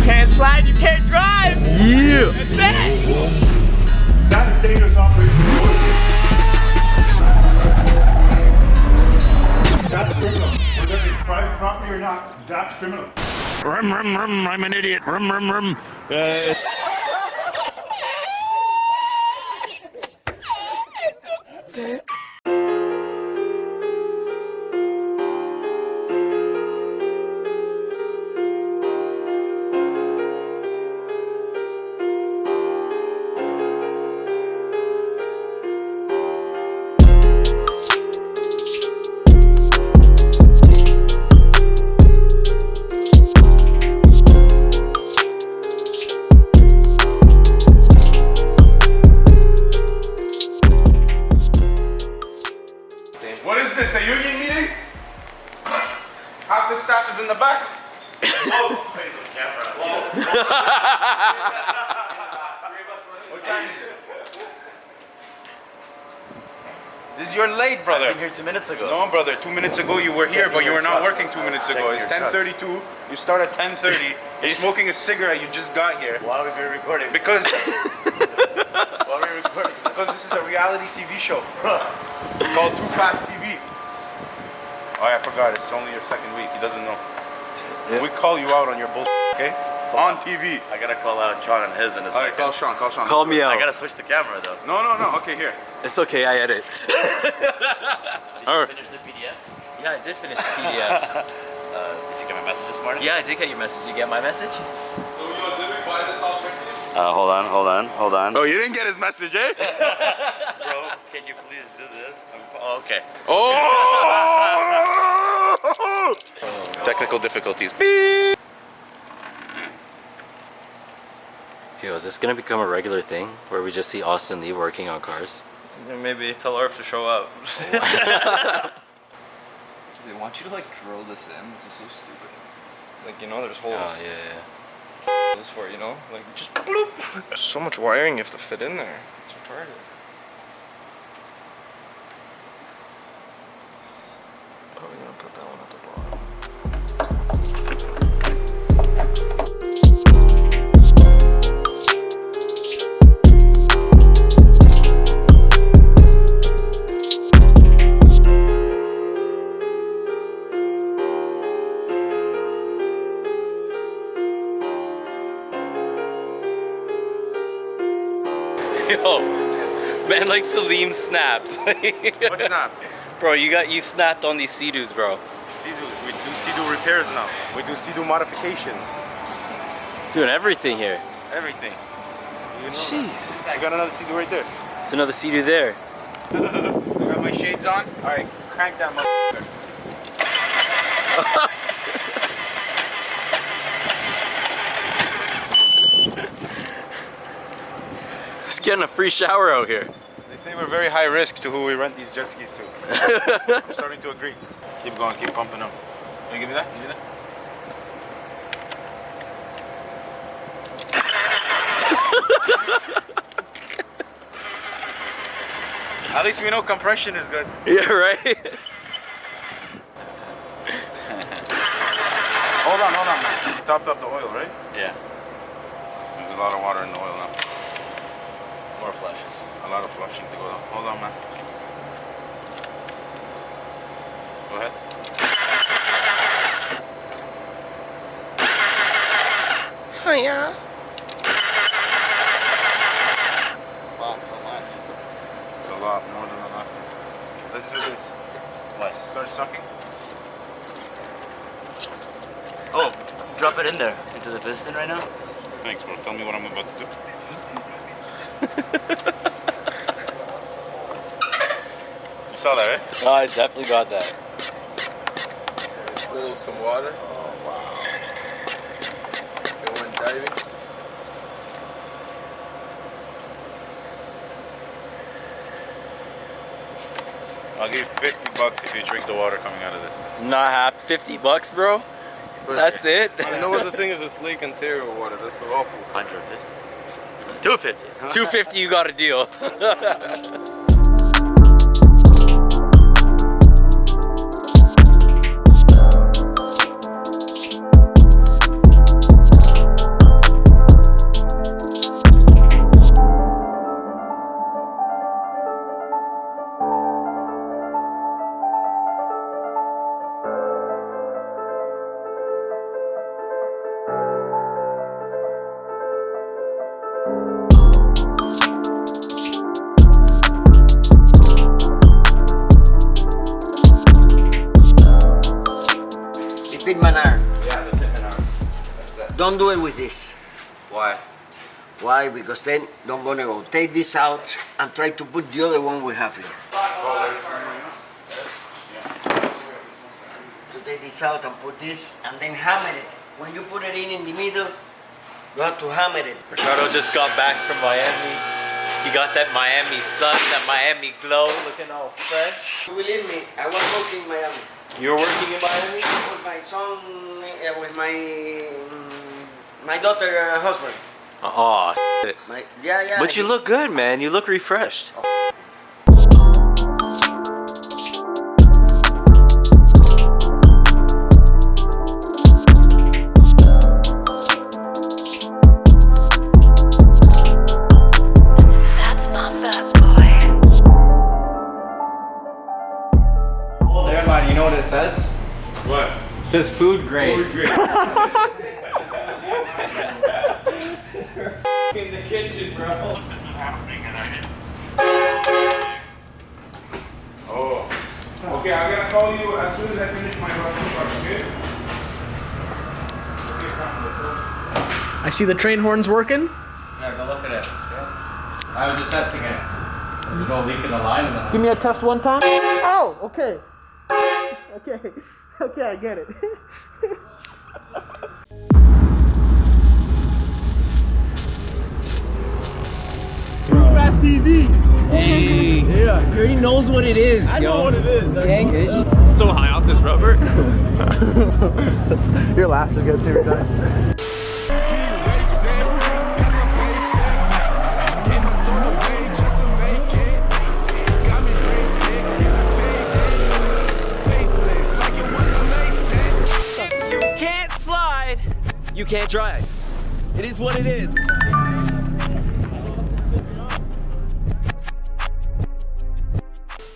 Can't slide, you can't drive. Yeah. That's it. That is dangerous operation. That's criminal. Whether it's private property or not, that's criminal. Rum, rum, rum, I'm an idiot. Rum, rum, rum. What is this, a union meeting? Half the staff is in the back. Oh, plays on camera. What time is it? This is your late, brother. I've been here 2 minutes ago. No, brother. 2 minutes ago you were here, but you were not working 2 minutes ago. It's 10:32. You start at 10:30. You're smoking a cigarette. You just got here. Why are we being recorded? Because Why are we recording? because this is a reality TV show called TooFast TV. Oh, I forgot. It's only your second week. He doesn't know. We call you out on your bullshit, okay? On TV. I gotta call out Sean and his in a All right, second. call Sean. Call Sean. Call me out. I gotta switch the camera though. No, no, no. Okay, here. It's okay, I edit. Did you finish the PDFs? Yeah, I did finish the PDFs. Did you get my message this morning? Yeah, I did get your message. Did you get my message? Hold on. Oh, you didn't get his message, eh? Bro, can you please do this? Oh, okay. Oh! Technical difficulties. Beep. Yo, is this gonna become a regular thing where we just see Austin Lee working on cars? Maybe tell Arf to show up. They want you to like drill this in. This is so stupid. Like, you know, there's holes. Oh yeah. This for it, you know, like just bloop. There's so much wiring you have to fit in there. It's retarded. Probably gonna put that one at the bottom. Yo, man, like Salim snapped. What's not? Bro, you snapped on these Seadoos, bro. Seadoos. We do Seadoo repairs now. We do Seadoo modifications. Doing everything here. Everything. You know Jeez. that. I got another Seadoo right there. It's another Seadoo there. I got my shades on. All right, crank that motherfucker. Just getting a free shower out here. They say we're very high risk to who we rent these jet skis to. I'm starting to agree. Keep going, keep pumping them. Can you give me that? Give me that. At least we know compression is good. Yeah, right? Hold on, man. You topped up the oil, right? Yeah. There's a lot of water in the oil now. More flashes. A lot of flushing to go down. Hold on, man. Go ahead. Hiya. Wow, so much. It's a lot more than the last time. Let's do this. What? Start sucking. Oh, drop it in there. Into the piston right now? Thanks, bro. Tell me what I'm about to do. You saw that, right? Oh, I definitely got that. Spill some water. Oh wow. Going diving. I'll give you $50 if you drink the water coming out of this. Not happy. $50, bro? But That's it? you know what the thing is? It's Lake Ontario water. That's the awful. 150. 250. $250, you got a deal. don't do it with this. Why? Why? Because then don't gonna go. Take this out and try to put the other one we have here. So take this out and put this, and then hammer it. When you put it in the middle, you have to hammer it. Ricardo just got back from Miami. He got that Miami sun, that Miami glow, looking all fresh. Believe me, I was working in Miami. You were working in Miami? With my son, with my daughter husband. Oh, shit. Yeah. But you look good, man. You look refreshed. That's my bad boy. Oh, there, man. You know what it says? What? It says food grade. Food grade. In the kitchen, bro. Oh. Okay, I'm gonna call you as soon as I finish my Russian part, okay? I see the train horns working. Yeah, go look at it. I was just testing it. There's no leak in the line. Give me a test one time. Oh, okay. Okay, I get it. TooFast TV. Hey. Yeah. He already knows what it is. I know what it is. Dang-ish. So high off this rubber. Your laugh just gets every time. You can't drive. It is what it is.